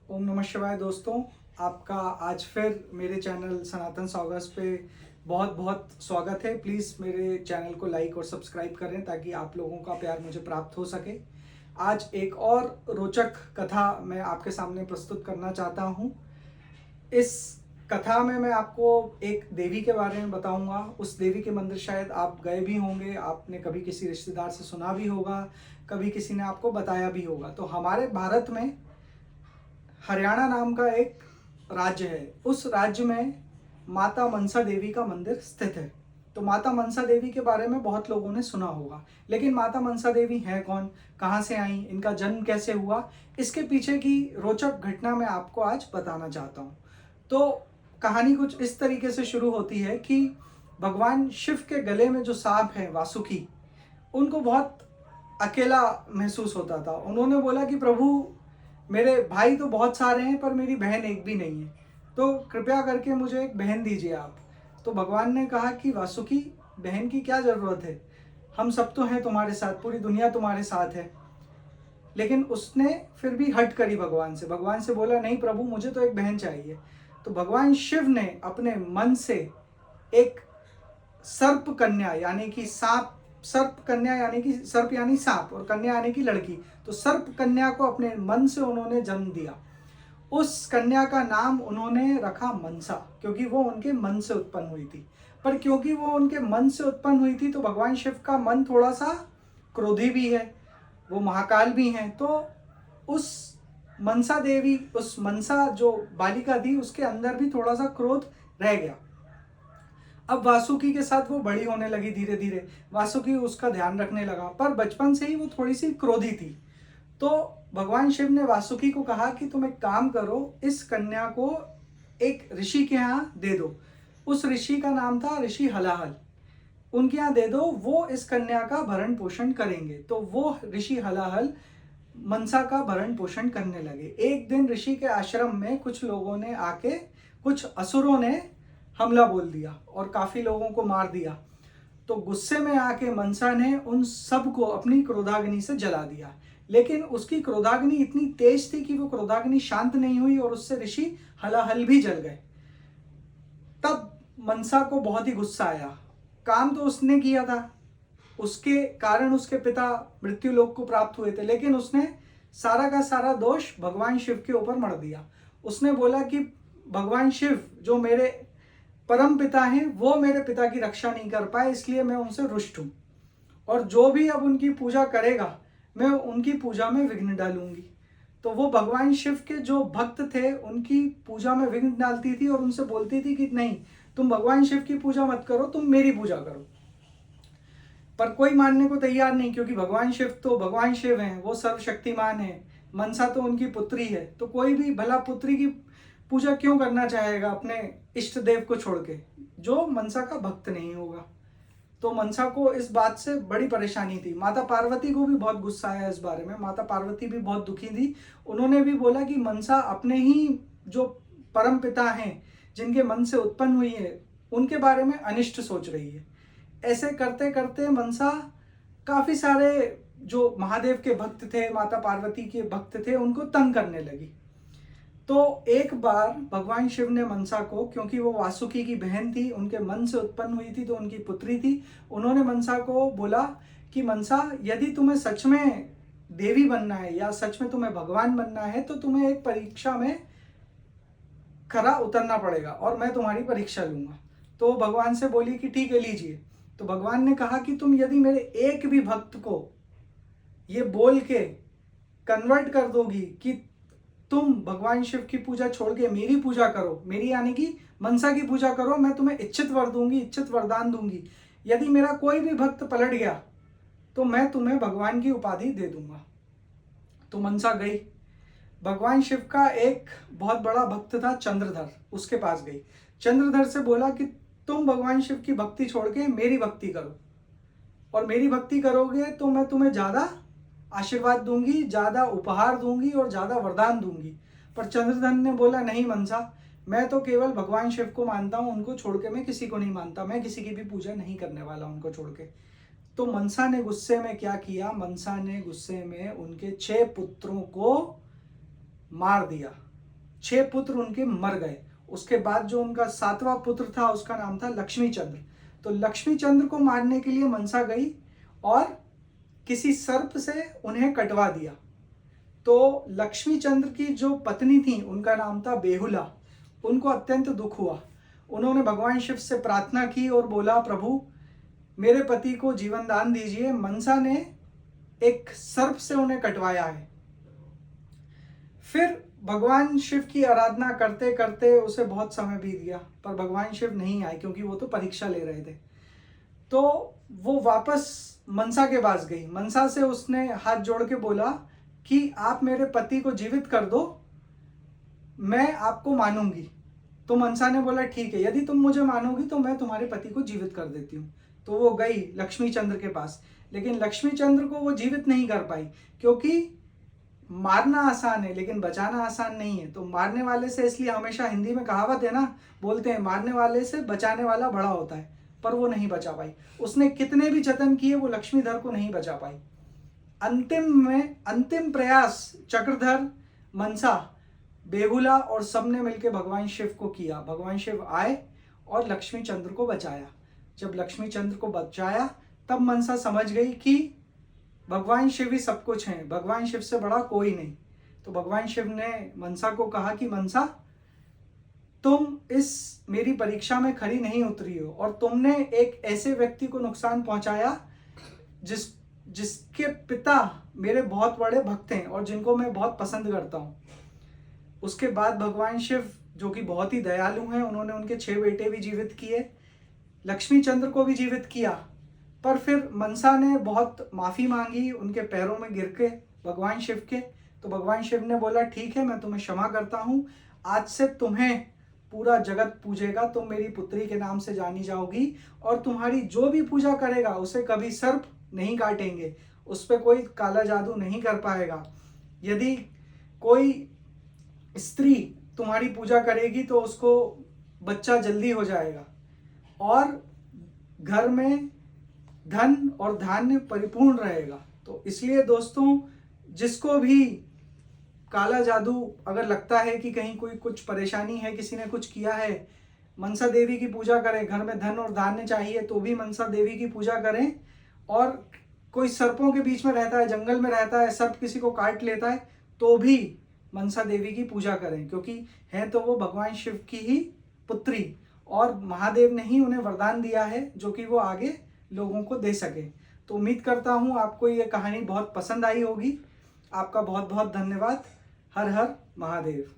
ओम नमः शिवाय दोस्तों। आपका आज फिर मेरे चैनल सनातन सौगस पे बहुत बहुत स्वागत है। प्लीज़ मेरे चैनल को लाइक और सब्सक्राइब करें ताकि आप लोगों का प्यार मुझे प्राप्त हो सके। आज एक और रोचक कथा मैं आपके सामने प्रस्तुत करना चाहता हूँ। इस कथा में मैं आपको एक देवी के बारे में बताऊंगा। उस देवी के मंदिर शायद आप गए भी होंगे, आपने कभी किसी रिश्तेदार से सुना भी होगा, कभी किसी ने आपको बताया भी होगा। तो हमारे भारत में हरियाणा नाम का एक राज्य है। उस राज्य में माता मनसा देवी का मंदिर स्थित है। तो माता मनसा देवी के बारे में बहुत लोगों ने सुना होगा, लेकिन माता मनसा देवी है कौन, कहाँ से आई, इनका जन्म कैसे हुआ, इसके पीछे की रोचक घटना मैं आपको आज बताना चाहता हूँ। तो कहानी कुछ इस तरीके से शुरू होती है कि भगवान शिव के गले में जो सांप है वासुकी, उनको बहुत अकेला महसूस होता था। उन्होंने बोला कि प्रभु, मेरे भाई तो बहुत सारे हैं पर मेरी बहन एक भी नहीं है, तो कृपया करके मुझे एक बहन दीजिए आप। तो भगवान ने कहा कि वासुकी, बहन की क्या ज़रूरत है, हम सब तो हैं तुम्हारे साथ, पूरी दुनिया तुम्हारे साथ है। लेकिन उसने फिर भी हट करी भगवान से बोला, नहीं प्रभु, मुझे तो एक बहन चाहिए। तो भगवान शिव ने अपने मन से एक सर्प कन्या यानी कि सांप, सर्प कन्या यानी कि सर्प यानी सांप और कन्या यानी कि लड़की, तो सर्प कन्या को अपने मन से उन्होंने जन्म दिया। उस कन्या का नाम उन्होंने रखा मनसा, क्योंकि वो उनके मन से उत्पन्न हुई थी। पर क्योंकि वो उनके मन से उत्पन्न हुई थी तो भगवान शिव का मन थोड़ा सा क्रोधी भी है, वो महाकाल भी हैं। तो उस मनसा देवी, उस मनसा जो बालिका थी, उसके अंदर भी थोड़ा सा क्रोध रह गया। अब वासुकी के साथ वो बड़ी होने लगी, धीरे धीरे वासुकी उसका ध्यान रखने लगा, पर बचपन से ही वो थोड़ी सी क्रोधी थी। तो भगवान शिव ने वासुकी को कहा कि तुम एक काम करो, इस कन्या को एक ऋषि के यहाँ दे दो। उस ऋषि का नाम था ऋषि हलाहल। उनके यहाँ दे दो, वो इस कन्या का भरण पोषण करेंगे। तो वो ऋषि हलाहल मनसा का भरण पोषण करने लगे। एक दिन ऋषि के आश्रम में कुछ लोगों ने आके, कुछ असुरों ने हमला बोल दिया और काफी लोगों को मार दिया। तो गुस्से में आके मनसा ने उन सब को अपनी क्रोधाग्नि से जला दिया। लेकिन उसकी क्रोधाग्नि इतनी तेज थी कि वो क्रोधाग्नि शांत नहीं हुई और उससे ऋषि हलाहल भी जल गए। तब मनसा को बहुत ही गुस्सा आया। काम तो उसने किया था, उसके कारण उसके पिता मृत्यु लोक को प्राप्त हुए थे, लेकिन उसने सारा का सारा दोष भगवान शिव के ऊपर मढ़ दिया। उसने बोला कि भगवान शिव जो मेरे परम पिता हैं, वो मेरे पिता की रक्षा नहीं कर पाए, इसलिए मैं उनसे रुष्ट हूं, और जो भी अब उनकी पूजा करेगा मैं उनकी पूजा में विघ्न डालूंगी। तो वो भगवान शिव के जो भक्त थे उनकी पूजा में विघ्न डालती थी और उनसे बोलती थी कि नहीं, तुम भगवान शिव की पूजा मत करो, तुम मेरी पूजा करो। पर कोई मानने को तैयार नहीं, क्योंकि भगवान शिव तो भगवान शिव हैं, वो सर्वशक्तिमान है। मनसा तो उनकी पुत्री है, तो कोई भी भला पुत्री की पूजा क्यों करना चाहेगा अपने इष्ट देव को छोड़ के, जो मनसा का भक्त नहीं होगा। तो मनसा को इस बात से बड़ी परेशानी थी। माता पार्वती को भी बहुत गुस्सा आया इस बारे में, माता पार्वती भी बहुत दुखी थी। उन्होंने भी बोला कि मनसा अपने ही जो परम पिता हैं, जिनके मन से उत्पन्न हुई है, उनके बारे में अनिष्ट सोच रही है। ऐसे करते करते मनसा काफी सारे जो महादेव के भक्त थे, माता पार्वती के भक्त थे, उनको तंग करने लगी। तो एक बार भगवान शिव ने मनसा को, क्योंकि वो वासुकी की बहन थी, उनके मन से उत्पन्न हुई थी, तो उनकी पुत्री थी, उन्होंने मनसा को बोला कि मनसा, यदि तुम्हें सच में देवी बनना है या सच में तुम्हें भगवान बनना है तो तुम्हें एक परीक्षा में खरा उतरना पड़ेगा और मैं तुम्हारी परीक्षा लूंगा। तो भगवान से बोली कि ठीक है, लीजिए। तो भगवान ने कहा कि तुम यदि मेरे एक भी भक्त को ये बोल के कन्वर्ट कर दोगी कि तुम भगवान शिव की पूजा छोड़ के मेरी पूजा करो, मेरी यानी कि मनसा की पूजा करो, मैं तुम्हें इच्छित वर दूंगी, इच्छित वरदान दूंगी। यदि मेरा कोई भी भक्त पलट गया तो मैं तुम्हें भगवान की उपाधि दे दूंगा। तो मनसा गई। भगवान शिव का एक बहुत बड़ा भक्त था चंद्रधर, उसके पास गई। चंद्रधर से बोला कि तुम भगवान शिव की भक्ति छोड़ के मेरी भक्ति करो, और मेरी भक्ति करोगे तो मैं तुम्हें ज्यादा आशीर्वाद दूंगी, ज्यादा उपहार दूंगी और ज्यादा वरदान दूंगी। पर चंद्रधन ने बोला, नहीं मनसा, मैं तो केवल भगवान शिव को मानता हूं, उनको छोड़ के मैं किसी को नहीं मानता, मैं किसी की भी पूजा नहीं करने वाला उनको छोड़ के। तो मनसा ने गुस्से में क्या किया, मनसा ने गुस्से में उनके 6 पुत्रों को मार दिया। 6 पुत्र उनके मर गए। उसके बाद जो उनका 7वां पुत्र था उसका नाम था लक्ष्मी चंद्र। तो लक्ष्मी चंद्र को मारने के लिए मनसा गई और किसी सर्प से उन्हें कटवा दिया। तो लक्ष्मी चंद्र की जो पत्नी थी उनका नाम था बेहुला, उनको अत्यंत दुख हुआ। उन्होंने भगवान शिव से प्रार्थना की और बोला, प्रभु मेरे पति को जीवन दान दीजिए, मनसा ने एक सर्प से उन्हें कटवाया है। फिर भगवान शिव की आराधना करते करते उसे बहुत समय बीत गया, पर भगवान शिव नहीं आए क्योंकि वो तो परीक्षा ले रहे थे। तो वो वापस मनसा के पास गई। मनसा से उसने हाथ जोड़ के बोला कि आप मेरे पति को जीवित कर दो, मैं आपको मानूंगी। तो मनसा ने बोला ठीक है, यदि तुम मुझे मानोगी तो मैं तुम्हारे पति को जीवित कर देती हूँ। तो वो गई लक्ष्मी चंद्र के पास, लेकिन लक्ष्मी चंद्र को वो जीवित नहीं कर पाई, क्योंकि मारना आसान है लेकिन बचाना आसान नहीं है। तो मारने वाले से, इसलिए हमेशा हिंदी में कहावत है ना, बोलते हैं मारने वाले से बचाने वाला बड़ा होता है, पर वो नहीं बचा पाई। उसने कितने भी जतन किए वो लक्ष्मीधर को नहीं बचा पाई। अंतिम प्रयास चक्रधर, मनसा, बेहुला और सबने मिलकर भगवान शिव को किया। भगवान शिव आए और लक्ष्मी चंद्र को बचाया। जब लक्ष्मी चंद्र को बचाया तब मनसा समझ गई कि भगवान शिव ही सब कुछ हैं, भगवान शिव से बड़ा कोई नहीं। तो भगवान शिव ने मनसा को कहा कि मनसा, तुम इस मेरी परीक्षा में खरी नहीं उतरी हो और तुमने एक ऐसे व्यक्ति को नुकसान पहुंचाया जिसके पिता मेरे बहुत बड़े भक्त हैं और जिनको मैं बहुत पसंद करता हूं। उसके बाद भगवान शिव, जो कि बहुत ही दयालु हैं, उन्होंने उनके 6 बेटे भी जीवित किए, लक्ष्मी चंद्र को भी जीवित किया। पर फिर मनसा ने बहुत माफ़ी मांगी उनके पैरों में गिर के भगवान शिव के। तो भगवान शिव ने बोला ठीक है, मैं तुम्हें क्षमा करता हूँ, आज से तुम्हें पूरा जगत पूजेगा, तुम मेरी पुत्री के नाम से जानी जाओगी और तुम्हारी जो भी पूजा करेगा उसे कभी सर्प नहीं काटेंगे, उस पर कोई काला जादू नहीं कर पाएगा। यदि कोई स्त्री तुम्हारी पूजा करेगी तो उसको बच्चा जल्दी हो जाएगा और घर में धन और धान्य परिपूर्ण रहेगा। तो इसलिए दोस्तों, जिसको भी काला जादू अगर लगता है कि कहीं कोई कुछ परेशानी है, किसी ने कुछ किया है, मनसा देवी की पूजा करें। घर में धन और धान्य चाहिए तो भी मनसा देवी की पूजा करें। और कोई सर्पों के बीच में रहता है, जंगल में रहता है, सर्प किसी को काट लेता है तो भी मनसा देवी की पूजा करें, क्योंकि है तो वो भगवान शिव की ही पुत्री और महादेव ने ही उन्हें वरदान दिया है जो कि वो आगे लोगों को दे सके। तो उम्मीद करता हूँ आपको ये कहानी बहुत पसंद आई होगी। आपका बहुत बहुत धन्यवाद। हर हर महादेव।